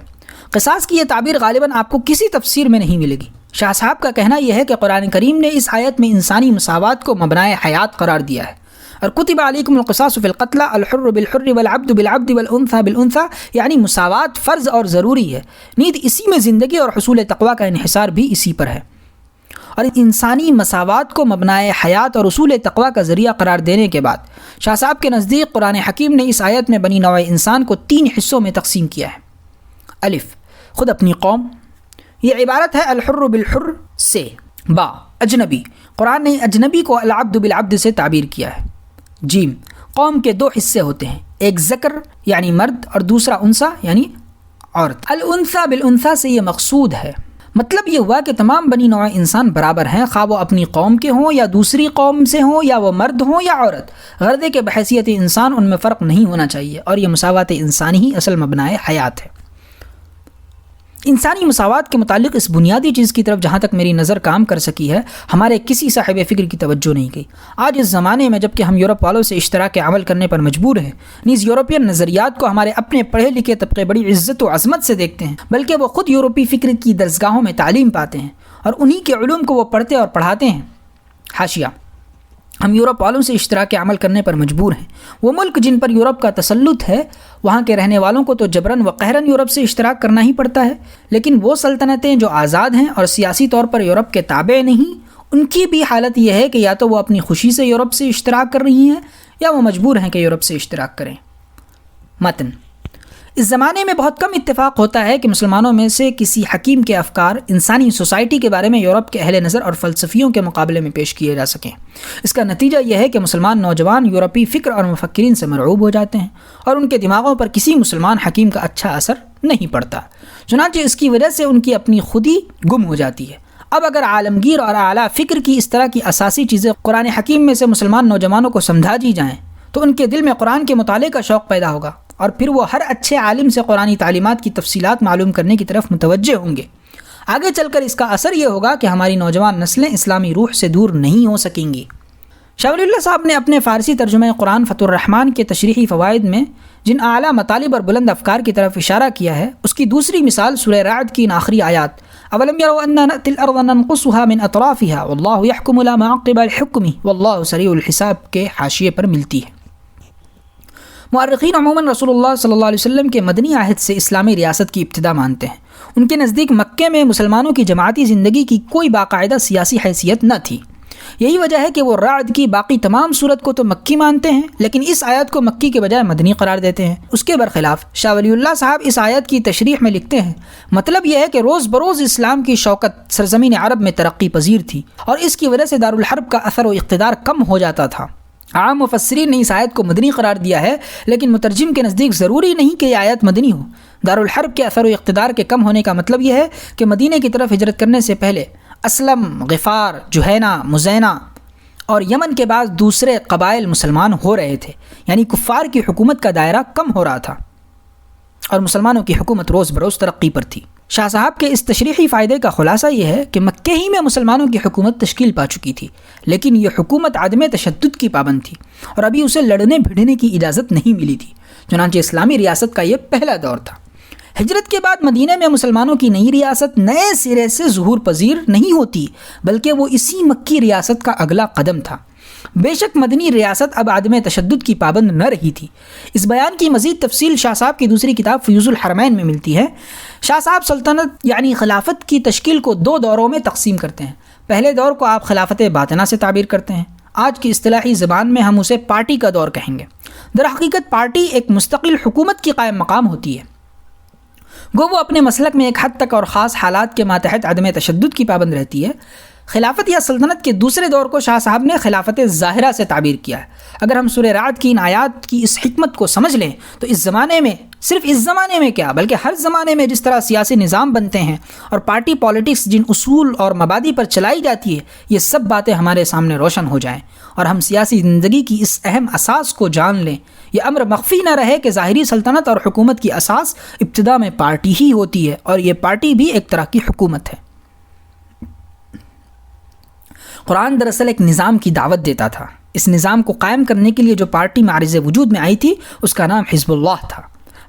قصاص کی یہ تعبیر غالباً آپ کو کسی تفسیر میں نہیں ملے گی۔ شاہ صاحب کا کہنا یہ ہے کہ قرآن کریم نے اس آیت میں انسانی مساوات کو مبنائے حیات قرار دیا ہے، اور کتب علیکم القصاص فی القتلی الحر بالحر والعبد بالعبد والانثى بالانثى، یعنی مساوات فرض اور ضروری ہے، نیز اسی میں زندگی اور حصول تقویٰ کا انحصار بھی اسی پر ہے۔ اور انسانی مساوات کو مبنائے حیات اور حصول تقویٰ کا ذریعہ قرار دینے کے بعد شاہ صاحب کے نزدیک قرآن حکیم نے اس آیت میں بنی نوع انسان کو 3 حصوں میں تقسیم کیا ہے۔ الف، خود اپنی قوم، یہ عبارت ہے الحر بالحر سے۔ با، اجنبی، قرآن نے اجنبی کو العبد بالعبد سے تعبیر کیا ہے۔ جیم، قوم کے 2 حصے ہوتے ہیں، ایک ذکر یعنی مرد اور دوسرا انثی یعنی عورت۔ الانثی بالانثی سے یہ مقصود ہے، مطلب یہ ہوا کہ تمام بنی نوع انسان برابر ہیں، خواہ وہ اپنی قوم کے ہوں یا دوسری قوم سے ہوں، یا وہ مرد ہوں یا عورت، غرض کہ بحیثیت انسان ان میں فرق نہیں ہونا چاہیے، اور یہ مساوات انسانی ہی اصل مبنائے حیات ہے۔ انسانی مساوات کے متعلق اس بنیادی چیز کی طرف جہاں تک میری نظر کام کر سکی ہے، ہمارے کسی صاحب فکر کی توجہ نہیں گئی۔ آج اس زمانے میں جب کہ ہم یورپ والوں سے اشتراک عمل کرنے پر مجبور ہیں، نیز یورپین نظریات کو ہمارے اپنے پڑھے لکھے طبقے بڑی عزت و عظمت سے دیکھتے ہیں، بلکہ وہ خود یورپی فکر کی درسگاہوں میں تعلیم پاتے ہیں اور انہی کے علوم کو وہ پڑھتے اور پڑھاتے ہیں۔ حاشیہ، ہم یورپ والوں سے اشتراک عمل کرنے پر مجبور ہیں۔ وہ ملک جن پر یورپ کا تسلط ہے، وہاں کے رہنے والوں کو تو جبراً و قہراً یورپ سے اشتراک کرنا ہی پڑتا ہے، لیکن وہ سلطنتیں جو آزاد ہیں اور سیاسی طور پر یورپ کے تابع نہیں، ان کی بھی حالت یہ ہے کہ یا تو وہ اپنی خوشی سے یورپ سے اشتراک کر رہی ہیں یا وہ مجبور ہیں کہ یورپ سے اشتراک کریں۔ متن، اس زمانے میں بہت کم اتفاق ہوتا ہے کہ مسلمانوں میں سے کسی حکیم کے افکار انسانی سوسائٹی کے بارے میں یورپ کے اہل نظر اور فلسفیوں کے مقابلے میں پیش کیے جا سکیں۔ اس کا نتیجہ یہ ہے کہ مسلمان نوجوان یورپی فکر اور مفکرین سے مرعوب ہو جاتے ہیں اور ان کے دماغوں پر کسی مسلمان حکیم کا اچھا اثر نہیں پڑتا، چنانچہ اس کی وجہ سے ان کی اپنی خودی گم ہو جاتی ہے۔ اب اگر عالمگیر اور اعلیٰ فکر کی اس طرح کی اساسی چیزیں قرآن حکیم میں سے مسلمان نوجوانوں کو سمجھا دی جائیں تو ان کے دل میں قرآن کے مطالعے کا شوق پیدا ہوگا، اور پھر وہ ہر اچھے عالم سے قرآنی تعلیمات کی تفصیلات معلوم کرنے کی طرف متوجہ ہوں گے۔ آگے چل کر اس کا اثر یہ ہوگا کہ ہماری نوجوان نسلیں اسلامی روح سے دور نہیں ہو سکیں گی۔ شاہ ولی اللہ صاحب نے اپنے فارسی ترجمہ قرآن فتح الرحمن کے تشریحی فوائد میں جن اعلیٰ مطالب اور بلند افکار کی طرف اشارہ کیا ہے، اس کی دوسری مثال سورہ رعد کی ان آخری آیات اولم یروا انا نأتی الارض ننقصها من اطرافها واللہ یحکم لا معقب لحکمہ واللہ سریع الحساب کے حاشیے پر ملتی ہے۔ مؤرخین عموماً رسول اللہ صلی اللہ علیہ وسلم کے مدنی عہد سے اسلامی ریاست کی ابتدا مانتے ہیں۔ ان کے نزدیک مکے میں مسلمانوں کی جماعتی زندگی کی کوئی باقاعدہ سیاسی حیثیت نہ تھی۔ یہی وجہ ہے کہ وہ رعد کی باقی تمام صورت کو تو مکی مانتے ہیں، لیکن اس آیت کو مکی کے بجائے مدنی قرار دیتے ہیں۔ اس کے برخلاف شاہ ولی اللہ صاحب اس آیت کی تشریح میں لکھتے ہیں، مطلب یہ ہے کہ روز بروز اسلام کی شوکت سرزمین عرب میں ترقی پذیر تھی، اور اس کی وجہ سے دارالحرب کا اثر و اقتدار کم ہو جاتا تھا۔ عام مفسرین نے اس آیت کو مدنی قرار دیا ہے، لیکن مترجم کے نزدیک ضروری نہیں کہ یہ آیت مدنی ہو۔ دارالحرب کے اثر و اقتدار کے کم ہونے کا مطلب یہ ہے کہ مدینے کی طرف ہجرت کرنے سے پہلے اسلم، غفار، جہینہ، مزینہ اور یمن کے بعد دوسرے قبائل مسلمان ہو رہے تھے، یعنی کفار کی حکومت کا دائرہ کم ہو رہا تھا اور مسلمانوں کی حکومت روز بروز ترقی پر تھی۔ شاہ صاحب کے اس تشریحی فائدے کا خلاصہ یہ ہے کہ مکہ ہی میں مسلمانوں کی حکومت تشکیل پا چکی تھی، لیکن یہ حکومت عدم تشدد کی پابند تھی اور ابھی اسے لڑنے بھیڑنے کی اجازت نہیں ملی تھی، چنانچہ اسلامی ریاست کا یہ پہلا دور تھا۔ ہجرت کے بعد مدینہ میں مسلمانوں کی نئی ریاست نئے سرے سے ظہور پذیر نہیں ہوتی، بلکہ وہ اسی مکی ریاست کا اگلا قدم تھا۔ بے شک مدنی ریاست اب عدم تشدد کی پابند نہ رہی تھی۔ اس بیان کی مزید تفصیل شاہ صاحب کی دوسری کتاب فیوز الحرمین میں ملتی ہے۔ شاہ صاحب سلطنت یعنی خلافت کی تشکیل کو 2 دوروں میں تقسیم کرتے ہیں۔ پہلے دور کو آپ خلافت باطنہ سے تعبیر کرتے ہیں، آج کی اصطلاحی زبان میں ہم اسے پارٹی کا دور کہیں گے۔ در حقیقت پارٹی ایک مستقل حکومت کی قائم مقام ہوتی ہے۔ گو وہ اپنے مسلک میں ایک حد تک اور خاص حالات کے ماتحت عدم تشدد کی پابند رہتی ہے۔ خلافت یا سلطنت کے دوسرے دور کو شاہ صاحب نے خلافت ظاہرہ سے تعبیر کیا ہے۔ اگر ہم سورہ رعد کی ان آیات کی اس حکمت کو سمجھ لیں تو اس زمانے میں، صرف اس زمانے میں کیا بلکہ ہر زمانے میں جس طرح سیاسی نظام بنتے ہیں اور پارٹی پالیٹکس جن اصول اور مبادی پر چلائی جاتی ہے، یہ سب باتیں ہمارے سامنے روشن ہو جائیں اور ہم سیاسی زندگی کی اس اہم اساس کو جان لیں۔ یہ امر مخفی نہ رہے کہ ظاہری سلطنت اور حکومت کی اساس ابتدا میں پارٹی ہی ہوتی ہے، اور یہ پارٹی بھی ایک طرح کی حکومت ہے۔ قرآن دراصل ایک نظام کی دعوت دیتا تھا۔ اس نظام کو قائم کرنے کے لیے جو پارٹی معرض وجود میں آئی تھی اس کا نام حزب اللہ تھا۔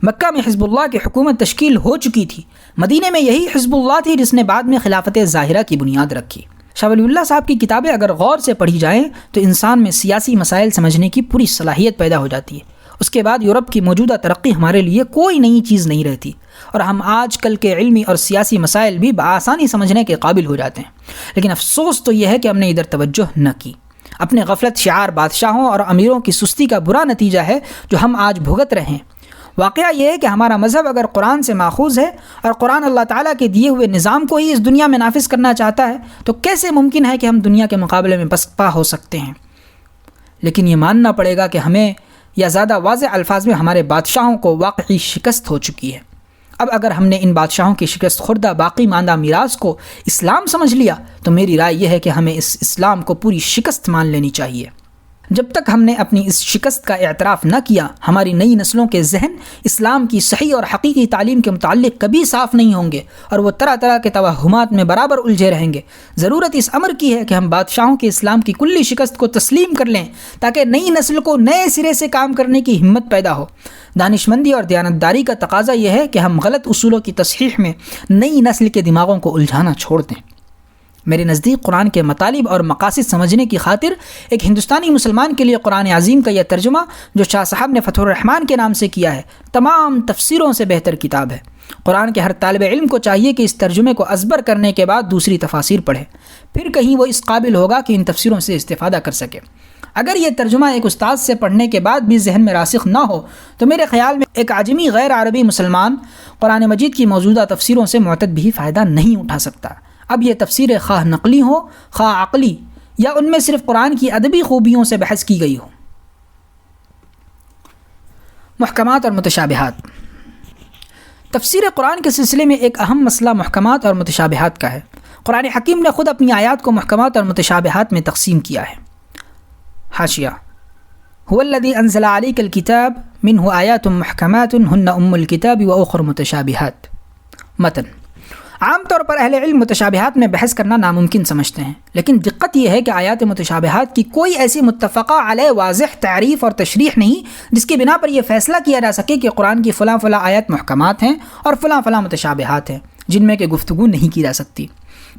مکہ میں حزب اللہ کی حکومت تشکیل ہو چکی تھی۔ مدینہ میں یہی حزب اللہ تھی جس نے بعد میں خلافت ظاہرہ کی بنیاد رکھی۔ شاہ ولی اللہ صاحب کی کتابیں اگر غور سے پڑھی جائیں تو انسان میں سیاسی مسائل سمجھنے کی پوری صلاحیت پیدا ہو جاتی ہے۔ اس کے بعد یورپ کی موجودہ ترقی ہمارے لیے کوئی نئی چیز نہیں رہتی، اور ہم آج کل کے علمی اور سیاسی مسائل بھی بآسانی سمجھنے کے قابل ہو جاتے ہیں۔ لیکن افسوس تو یہ ہے کہ ہم نے ادھر توجہ نہ کی۔ اپنے غفلت شعار بادشاہوں اور امیروں کی سستی کا برا نتیجہ ہے جو ہم آج بھگت رہے ہیں۔ واقعہ یہ ہے کہ ہمارا مذہب اگر قرآن سے ماخوذ ہے اور قرآن اللہ تعالیٰ کے دیے ہوئے نظام کو ہی اس دنیا میں نافذ کرنا چاہتا ہے تو کیسے ممکن ہے کہ ہم دنیا کے مقابلے میں پسپا ہو سکتے ہیں؟ لیکن یہ ماننا پڑے گا کہ ہمیں یا زیادہ واضح الفاظ میں ہمارے بادشاہوں کو واقعی شکست ہو چکی ہے۔ اب اگر ہم نے ان بادشاہوں کی شکست خوردہ باقی ماندہ میراث کو اسلام سمجھ لیا تو میری رائے یہ ہے کہ ہمیں اس اسلام کو پوری شکست مان لینی چاہیے۔ جب تک ہم نے اپنی اس شکست کا اعتراف نہ کیا، ہماری نئی نسلوں کے ذہن اسلام کی صحیح اور حقیقی تعلیم کے متعلق کبھی صاف نہیں ہوں گے اور وہ طرح طرح کے توہمات میں برابر الجھے رہیں گے۔ ضرورت اس امر کی ہے کہ ہم بادشاہوں کے اسلام کی کلی شکست کو تسلیم کر لیں تاکہ نئی نسل کو نئے سرے سے کام کرنے کی ہمت پیدا ہو۔ دانشمندی اور دیانتداری کا تقاضا یہ ہے کہ ہم غلط اصولوں کی تصحیح میں نئی نسل کے دماغوں کو الجھانا چھوڑ دیں۔ میرے نزدیک قرآن کے مطالب اور مقاصد سمجھنے کی خاطر ایک ہندوستانی مسلمان کے لیے قرآن عظیم کا یہ ترجمہ جو شاہ صاحب نے فتح الرحمن کے نام سے کیا ہے تمام تفسیروں سے بہتر کتاب ہے۔ قرآن کے ہر طالب علم کو چاہیے کہ اس ترجمے کو ازبر کرنے کے بعد دوسری تفاسیر پڑھے، پھر کہیں وہ اس قابل ہوگا کہ ان تفسیروں سے استفادہ کر سکے۔ اگر یہ ترجمہ ایک استاد سے پڑھنے کے بعد بھی ذہن میں راسخ نہ ہو تو میرے خیال میں ایک عجمی غیر عربی مسلمان قرآن مجید کی موجودہ تفسیروں سے معتد بھی فائدہ نہیں اٹھا سکتا۔ اب یہ تفسیریں خواہ نقلی ہو خواہ عقلی یا ان میں صرف قرآن کی ادبی خوبیوں سے بحث کی گئی ہو۔ محکمات اور متشابہات۔ تفسیر قرآن کے سلسلے میں ایک اہم مسئلہ محکمات اور متشابہات کا ہے۔ قرآن حکیم نے خود اپنی آیات کو محکمات اور متشابہات میں تقسیم کیا ہے۔ حاشیہ: هو الذی انزل علیک الکتاب منہ آیات محکمات ہن ام الکتاب واخر متشابہات۔ متن: عام طور پر اہل علم متشابہات میں بحث کرنا ناممکن سمجھتے ہیں، لیکن دقت یہ ہے کہ آیات متشابہات کی کوئی ایسی متفقہ علیہ واضح تعریف اور تشریح نہیں جس کی بنا پر یہ فیصلہ کیا جا سکے کہ قرآن کی فلاں فلاں آیات محکمات ہیں اور فلاں فلاں متشابہات ہیں جن میں کہ گفتگو نہیں کی جا سکتی۔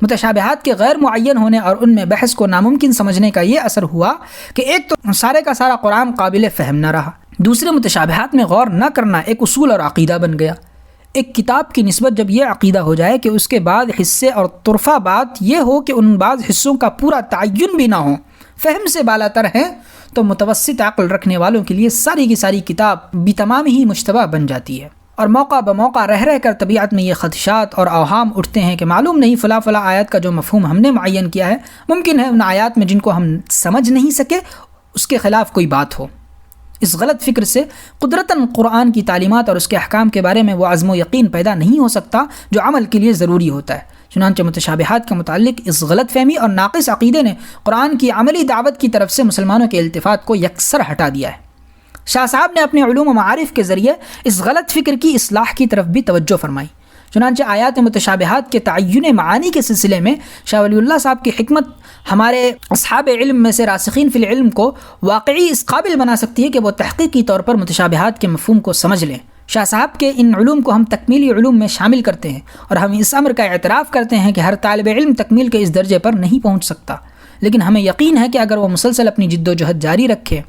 متشابہات کے غیر معین ہونے اور ان میں بحث کو ناممکن سمجھنے کا یہ اثر ہوا کہ ایک تو سارے کا سارا قرآن قابل فہم نہ رہا، دوسرے متشابہات میں غور نہ کرنا ایک اصول اور عقیدہ بن گیا۔ ایک کتاب کی نسبت جب یہ عقیدہ ہو جائے کہ اس کے بعد حصے اور طرفہ بات یہ ہو کہ ان بعض حصوں کا پورا تعین بھی نہ ہو، فہم سے بالاتر ہیں، تو متوسط عقل رکھنے والوں کے لیے ساری کی ساری کتاب بتمام ہی مشتبہ بن جاتی ہے، اور موقع بموقع رہ رہ کر طبیعت میں یہ خدشات اور اوہام اٹھتے ہیں کہ معلوم نہیں فلاں فلاں آیات کا جو مفہوم ہم نے معین کیا ہے ممکن ہے ان آیات میں جن کو ہم سمجھ نہیں سکے اس کے خلاف کوئی بات ہو۔ اس غلط فکر سے قدرتاً قرآن کی تعلیمات اور اس کے احکام کے بارے میں وہ عزم و یقین پیدا نہیں ہو سکتا جو عمل کے لیے ضروری ہوتا ہے۔ چنانچہ متشابہات کے متعلق اس غلط فہمی اور ناقص عقیدے نے قرآن کی عملی دعوت کی طرف سے مسلمانوں کے التفات کو یکسر ہٹا دیا ہے۔ شاہ صاحب نے اپنے علوم و معارف کے ذریعے اس غلط فکر کی اصلاح کی طرف بھی توجہ فرمائی۔ چنانچہ آیات متشابہات کے تعین معانی کے سلسلے میں شاہ ولی اللہ صاحب کی حکمت ہمارے اصحاب علم میں سے راسخین فی العلم کو واقعی اس قابل بنا سکتی ہے کہ وہ تحقیقی طور پر متشابہات کے مفہوم کو سمجھ لیں۔ شاہ صاحب کے ان علوم کو ہم تکمیلی علوم میں شامل کرتے ہیں اور ہم اس امر کا اعتراف کرتے ہیں کہ ہر طالب علم تکمیل کے اس درجے پر نہیں پہنچ سکتا، لیکن ہمیں یقین ہے کہ اگر وہ مسلسل اپنی جد و جہد جاری رکھے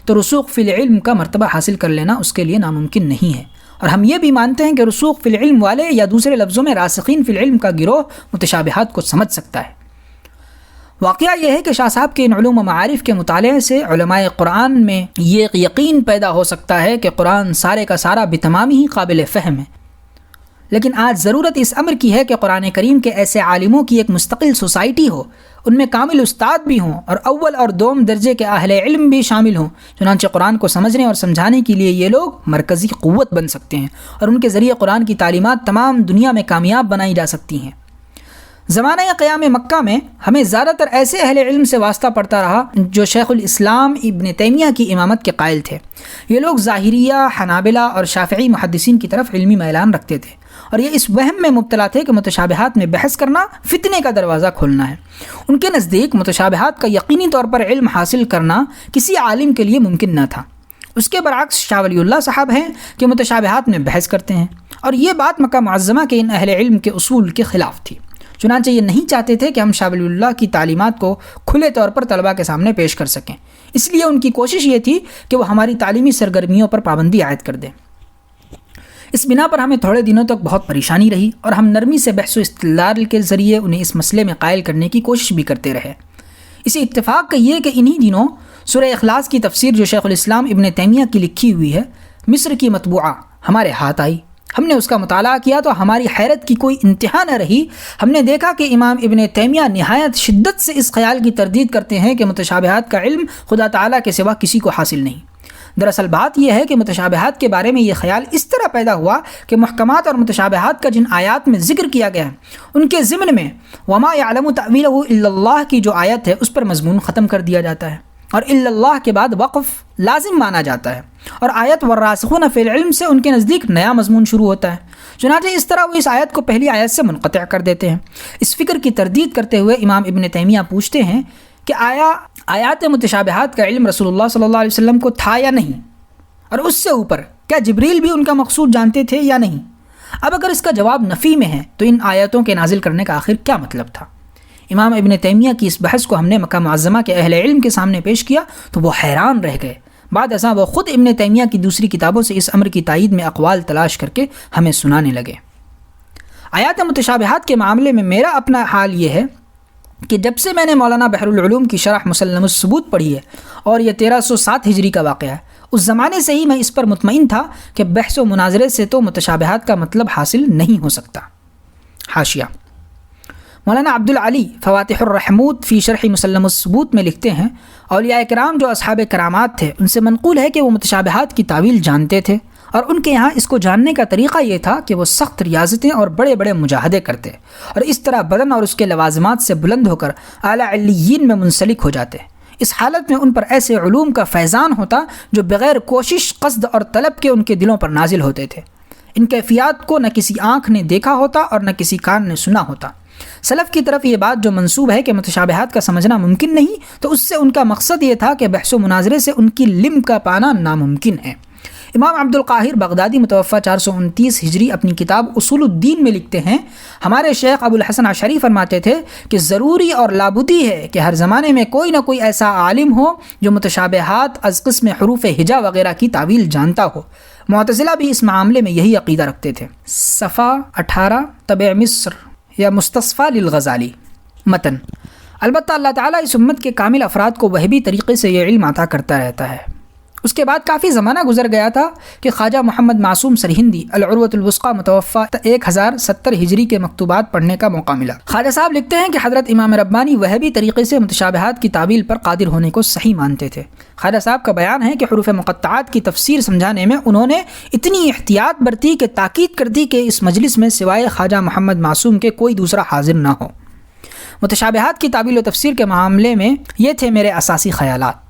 تو رسوخ فی العلم کا مرتبہ حاصل کر لینا اس کے لیے ناممکن نہیں ہے۔ اور ہم یہ بھی مانتے ہیں کہ رسوخ فی العلم والے یا دوسرے لفظوں میں راسخین فی العلم کا گروہ متشابہات کو سمجھ سکتا ہے۔ واقعہ یہ ہے کہ شاہ صاحب کے ان علوم و معارف کے مطالعے سے علماء قرآن میں یہ یقین پیدا ہو سکتا ہے کہ قرآن سارے کا سارا بتمام ہی قابل فہم ہے۔ لیکن آج ضرورت اس امر کی ہے کہ قرآن کریم کے ایسے عالموں کی ایک مستقل سوسائٹی ہو، ان میں کامل استاد بھی ہوں اور اول اور دوم درجے کے اہل علم بھی شامل ہوں، چنانچہ قرآن کو سمجھنے اور سمجھانے کے لیے یہ لوگ مرکزی قوت بن سکتے ہیں اور ان کے ذریعے قرآن کی تعلیمات تمام دنیا میں کامیاب بنائی جا سکتی ہیں۔ زمانہ قیام مکہ میں ہمیں زیادہ تر ایسے اہل علم سے واسطہ پڑتا رہا جو شیخ الاسلام ابن تیمیہ کی امامت کے قائل تھے۔ یہ لوگ ظاہریہ، حنابلہ اور شافعی محدثین کی طرف علمی میلان رکھتے تھے اور یہ اس وہم میں مبتلا تھے کہ متشابہات میں بحث کرنا فتنے کا دروازہ کھولنا ہے۔ ان کے نزدیک متشابہات کا یقینی طور پر علم حاصل کرنا کسی عالم کے لیے ممکن نہ تھا۔ اس کے برعکس شاہ ولی اللہ صاحب ہیں کہ متشابہات میں بحث کرتے ہیں، اور یہ بات مکہ معظمہ کے ان اہل علم کے اصول کے خلاف تھی۔ چنانچہ یہ نہیں چاہتے تھے کہ ہم شاہ ولی اللہ کی تعلیمات کو کھلے طور پر طلباء کے سامنے پیش کر سکیں، اس لیے ان کی کوشش یہ تھی کہ وہ ہماری تعلیمی سرگرمیوں پر پابندی عائد کر دیں۔ اس بنا پر ہمیں تھوڑے دنوں تک بہت پریشانی رہی اور ہم نرمی سے بحث و استدلال کے ذریعے انہیں اس مسئلے میں قائل کرنے کی کوشش بھی کرتے رہے۔ اسی اتفاق کا یہ کہ انہی دنوں سورہ اخلاص کی تفسیر جو شیخ الاسلام ابن تیمیہ کی لکھی ہوئی ہے، مصر کی مطبوعہ ہمارے ہاتھ آئی۔ ہم نے اس کا مطالعہ کیا تو ہماری حیرت کی کوئی انتہا نہ رہی۔ ہم نے دیکھا کہ امام ابن تیمیہ نہایت شدت سے اس خیال کی تردید کرتے ہیں کہ متشابہات کا علم خدا تعالیٰ کے سوا کسی کو حاصل نہیں۔ دراصل بات یہ ہے کہ متشابہات کے بارے میں یہ خیال اس طرح پیدا ہوا کہ محکمات اور متشابہات کا جن آیات میں ذکر کیا گیا ہے ان کے ضمن میں وما یعلم تأویلہ الا اللہ کی جو آیت ہے اس پر مضمون ختم کر دیا جاتا ہے، اور الا اللہ کے بعد وقف لازم مانا جاتا ہے، اور آیت والراسخون فی العلم سے ان کے نزدیک نیا مضمون شروع ہوتا ہے۔ چنانچہ اس طرح وہ اس آیت کو پہلی آیت سے منقطع کر دیتے ہیں۔ اس فکر کی تردید کرتے ہوئے امام ابن تیمیہ پوچھتے ہیں کہ آیات متشابہات کا علم رسول اللہ صلی اللہ علیہ وسلم کو تھا یا نہیں، اور اس سے اوپر کیا جبریل بھی ان کا مقصود جانتے تھے یا نہیں؟ اب اگر اس کا جواب نفی میں ہے تو ان آیتوں کے نازل کرنے کا آخر کیا مطلب تھا؟ امام ابن تیمیہ کی اس بحث کو ہم نے مکہ معظمہ کے اہل علم کے سامنے پیش کیا تو وہ حیران رہ گئے۔ بعد ازاں وہ خود ابن تیمیہ کی دوسری کتابوں سے اس امر کی تائید میں اقوال تلاش کر کے ہمیں سنانے لگے۔ آیات متشابہات کے معاملے میں میرا اپنا حال یہ ہے کہ جب سے میں نے مولانا بحر العلوم کی شرح مسلم الثبوت پڑھی ہے، اور یہ 1307 ہجری کا واقعہ ہے، اس زمانے سے ہی میں اس پر مطمئن تھا کہ بحث و مناظرے سے تو متشابہات کا مطلب حاصل نہیں ہو سکتا۔ حاشیہ: مولانا عبدالعلی فواتح الرحمود فی شرح مسلم الثبوت میں لکھتے ہیں، اولیاء کرام جو اصحاب کرامات تھے ان سے منقول ہے کہ وہ متشابہات کی تعویل جانتے تھے، اور ان کے یہاں اس کو جاننے کا طریقہ یہ تھا کہ وہ سخت ریاضتیں اور بڑے بڑے مجاہدے کرتے، اور اس طرح بدن اور اس کے لوازمات سے بلند ہو کر اعلیٰ علیین میں منسلک ہو جاتے۔ اس حالت میں ان پر ایسے علوم کا فیضان ہوتا جو بغیر کوشش، قصد اور طلب کے ان کے دلوں پر نازل ہوتے تھے۔ ان کیفیات کو نہ کسی آنکھ نے دیکھا ہوتا اور نہ کسی کان نے سنا ہوتا۔ سلف کی طرف یہ بات جو منسوب ہے کہ متشابہات کا سمجھنا ممکن نہیں، تو اس سے ان کا مقصد یہ تھا کہ بحث و مناظرے سے ان کی لم کا پانا ناممکن ہے۔ امام عبد القاہر بغدادی متوفی 429 ہجری اپنی کتاب اصول الدین میں لکھتے ہیں، ہمارے شیخ ابو الحسن عشری فرماتے تھے کہ ضروری اور لابدی ہے کہ ہر زمانے میں کوئی نہ کوئی ایسا عالم ہو جو متشابہات از قسم حروف ہجا وغیرہ کی تعویل جانتا ہو۔ معتزلہ بھی اس معاملے میں یہی عقیدہ رکھتے تھے۔ صفحہ 18 طبع مصر یا مستصفیٰ للغزالی۔ متن: البتہ اللہ تعالیٰ اس امت کے کامل افراد کو وہبی طریقے سے یہ علم عطا کرتا رہتا ہے۔ اس کے بعد کافی زمانہ گزر گیا تھا کہ خواجہ محمد معصوم سرہندی العروۃ الوثقی متوفی 1070 ہجری کے مکتوبات پڑھنے کا موقع ملا۔ خواجہ صاحب لکھتے ہیں کہ حضرت امام ربانی وہبی طریقے سے متشابہات کی تعویل پر قادر ہونے کو صحیح مانتے تھے۔ خواجہ صاحب کا بیان ہے کہ حروف مقطعات کی تفسیر سمجھانے میں انہوں نے اتنی احتیاط برتی کہ تاکید کر دی کہ اس مجلس میں سوائے خواجہ محمد معصوم کے کوئی دوسرا حاضر نہ ہو۔ متشابہات کی تعویل و تفسیر کے معاملے میں یہ تھے میرے اساسی خیالات۔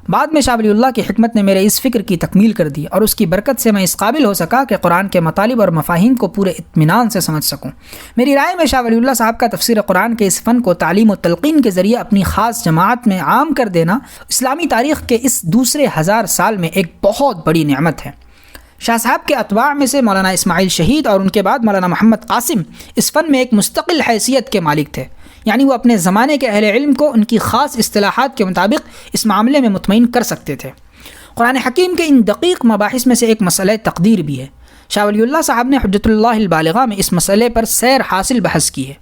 بعد میں شاہ ولی اللہ کی حکمت نے میرے اس فکر کی تکمیل کر دی، اور اس کی برکت سے میں اس قابل ہو سکا کہ قرآن کے مطالب اور مفاہیم کو پورے اطمینان سے سمجھ سکوں۔ میری رائے میں شاہ ولی اللہ صاحب کا تفسیر قرآن کے اس فن کو تعلیم و تلقین کے ذریعے اپنی خاص جماعت میں عام کر دینا اسلامی تاریخ کے اس دوسرے 1000 سال میں ایک بہت بڑی نعمت ہے۔ شاہ صاحب کے اتباع میں سے مولانا اسماعیل شہید اور ان کے بعد مولانا محمد قاسم اس فن میں ایک مستقل حیثیت کے مالک تھے، یعنی وہ اپنے زمانے کے اہل علم کو ان کی خاص اصطلاحات کے مطابق اس معاملے میں مطمئن کر سکتے تھے۔ قرآن حکیم کے ان دقیق مباحث میں سے ایک مسئلہ تقدیر بھی ہے۔ شاہ ولی اللہ صاحب نے حجت اللہ البالغہ میں اس مسئلے پر سیر حاصل بحث کی ہے۔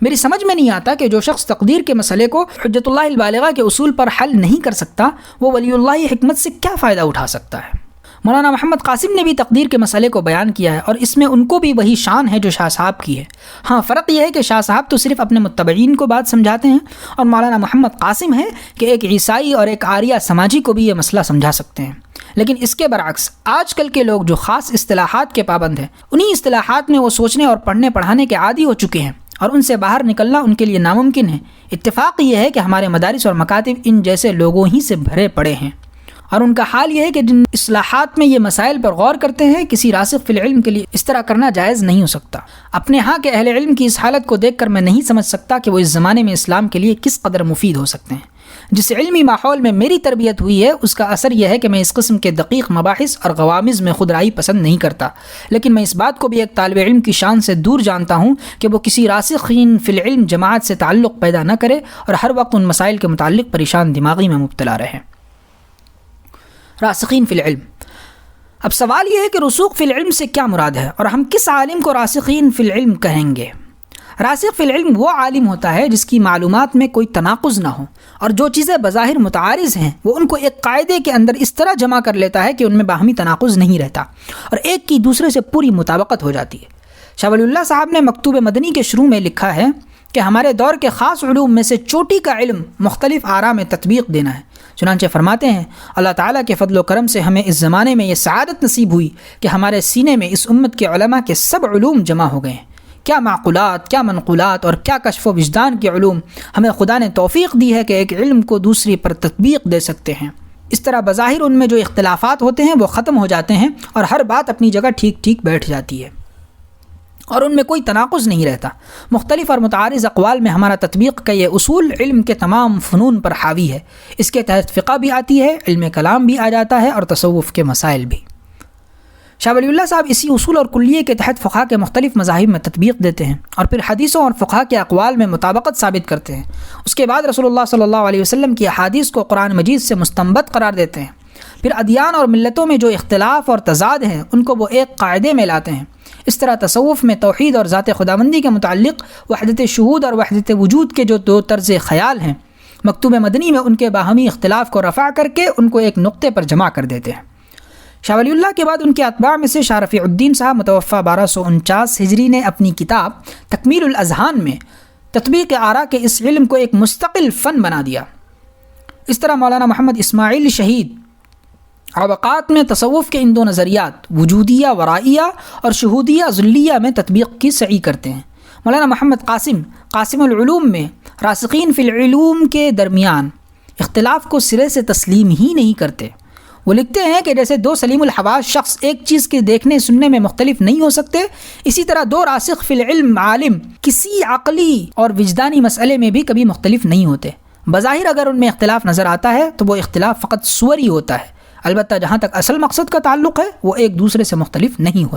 میری سمجھ میں نہیں آتا کہ جو شخص تقدیر کے مسئلے کو حجت اللہ البالغہ کے اصول پر حل نہیں کر سکتا، وہ ولی اللہ حکمت سے کیا فائدہ اٹھا سکتا ہے۔ مولانا محمد قاسم نے بھی تقدیر کے مسئلے کو بیان کیا ہے اور اس میں ان کو بھی وہی شان ہے جو شاہ صاحب کی ہے۔ ہاں، فرق یہ ہے کہ شاہ صاحب تو صرف اپنے متبعین کو بات سمجھاتے ہیں اور مولانا محمد قاسم ہے کہ ایک عیسائی اور ایک آریہ سماجی کو بھی یہ مسئلہ سمجھا سکتے ہیں۔ لیکن اس کے برعکس آج کل کے لوگ جو خاص اصطلاحات کے پابند ہیں، انہی اصطلاحات میں وہ سوچنے اور پڑھنے پڑھانے کے عادی ہو چکے ہیں اور ان سے باہر نکلنا ان کے لیے ناممکن ہے۔ اتفاق یہ ہے کہ ہمارے مدارس اور مکاتب ان جیسے لوگوں ہی سے بھرے پڑے ہیں، اور ان کا حال یہ ہے کہ جن اصلاحات میں یہ مسائل پر غور کرتے ہیں، کسی راسخ فی العلم کے لیے اس طرح کرنا جائز نہیں ہو سکتا۔ اپنے ہاں کے اہل علم کی اس حالت کو دیکھ کر میں نہیں سمجھ سکتا کہ وہ اس زمانے میں اسلام کے لیے کس قدر مفید ہو سکتے ہیں۔ جس علمی ماحول میں میری تربیت ہوئی ہے، اس کا اثر یہ ہے کہ میں اس قسم کے دقیق مباحث اور غوامض میں خود رائے پسند نہیں کرتا، لیکن میں اس بات کو بھی ایک طالب علم کی شان سے دور جانتا ہوں کہ وہ کسی راسخین فی العلم جماعت سے تعلق پیدا نہ کرے اور ہر وقت ان مسائل کے متعلق پریشان دماغی میں مبتلا رہے۔ راسخین فی العلم۔ اب سوال یہ ہے کہ رسوخ فی العلم سے کیا مراد ہے اور ہم کس عالم کو راسخین فی العلم کہیں گے؟ راسخ فی العلم وہ عالم ہوتا ہے جس کی معلومات میں کوئی تناقض نہ ہو اور جو چیزیں بظاہر متعارض ہیں وہ ان کو ایک قاعدے کے اندر اس طرح جمع کر لیتا ہے کہ ان میں باہمی تناقض نہیں رہتا اور ایک کی دوسرے سے پوری مطابقت ہو جاتی ہے۔ شاہ ولی اللہ صاحب نے مکتوب مدنی کے شروع میں لکھا ہے کہ ہمارے دور کے خاص علوم میں سے چوٹی کا علم مختلف آراء میں تطبیق دینا ہے۔ چنانچہ فرماتے ہیں، اللہ تعالیٰ کے فضل و کرم سے ہمیں اس زمانے میں یہ سعادت نصیب ہوئی کہ ہمارے سینے میں اس امت کے علماء کے سب علوم جمع ہو گئے ہیں۔ کیا معقولات، کیا منقولات اور کیا کشف و وجدان کے علوم ہمیں خدا نے توفیق دی ہے کہ ایک علم کو دوسری پر تطبیق دے سکتے ہیں۔ اس طرح بظاہر ان میں جو اختلافات ہوتے ہیں وہ ختم ہو جاتے ہیں اور ہر بات اپنی جگہ ٹھیک ٹھیک بیٹھ جاتی ہے اور ان میں کوئی تناقض نہیں رہتا۔ مختلف اور متعارض اقوال میں ہمارا تطبیق کا یہ اصول علم کے تمام فنون پر حاوی ہے۔ اس کے تحت فقہ بھی آتی ہے، علم کلام بھی آ جاتا ہے اور تصوف کے مسائل بھی۔ شاہ ولی اللہ صاحب اسی اصول اور کلیے کے تحت فقہ کے مختلف مذاہب میں تطبیق دیتے ہیں اور پھر حدیثوں اور فقہ کے اقوال میں مطابقت ثابت کرتے ہیں۔ اس کے بعد رسول اللہ صلی اللہ علیہ وسلم کی احادیث کو قرآن مجید سے مستنبط قرار دیتے ہیں۔ پھر ادیان اور ملتوں میں جو اختلاف اور تضاد ہیں ان کو وہ ایک قاعدے میں لاتے ہیں۔ اس طرح تصوف میں توحید اور ذات خداوندی کے متعلق وحدت شہود اور وحدت وجود کے جو دو طرز خیال ہیں، مکتوب مدنی میں ان کے باہمی اختلاف کو رفع کر کے ان کو ایک نقطے پر جمع کر دیتے ہیں۔ شاہ ولی اللہ کے بعد ان کے اتباع میں سے شاہ رفیع الدین صاحب متوفی 1249 ہجری نے اپنی کتاب تکمیل الاذہان میں تطبیق آراء کے اس علم کو ایک مستقل فن بنا دیا۔ اس طرح مولانا محمد اسماعیل شہید اوقات میں تصوف کے ان دو نظریات وجودیہ ورائیہ اور شہودیہ ذلیہ میں تطبیق کی سعی کرتے ہیں۔ مولانا محمد قاسم العلوم میں راسخین فی العلوم کے درمیان اختلاف کو سرے سے تسلیم ہی نہیں کرتے۔ وہ لکھتے ہیں کہ جیسے دو سلیم الحواس شخص ایک چیز کے دیکھنے سننے میں مختلف نہیں ہو سکتے، اسی طرح دو راسخ فی العلم عالم کسی عقلی اور وجدانی مسئلے میں بھی کبھی مختلف نہیں ہوتے۔ بظاہر اگر ان میں اختلاف نظر آتا ہے تو وہ اختلاف فقط صوری ہوتا ہے، البتہ جہاں تک اصل مقصد کا تعلق ہے وہ ایک دوسرے سے مختلف نہیں ہوتا۔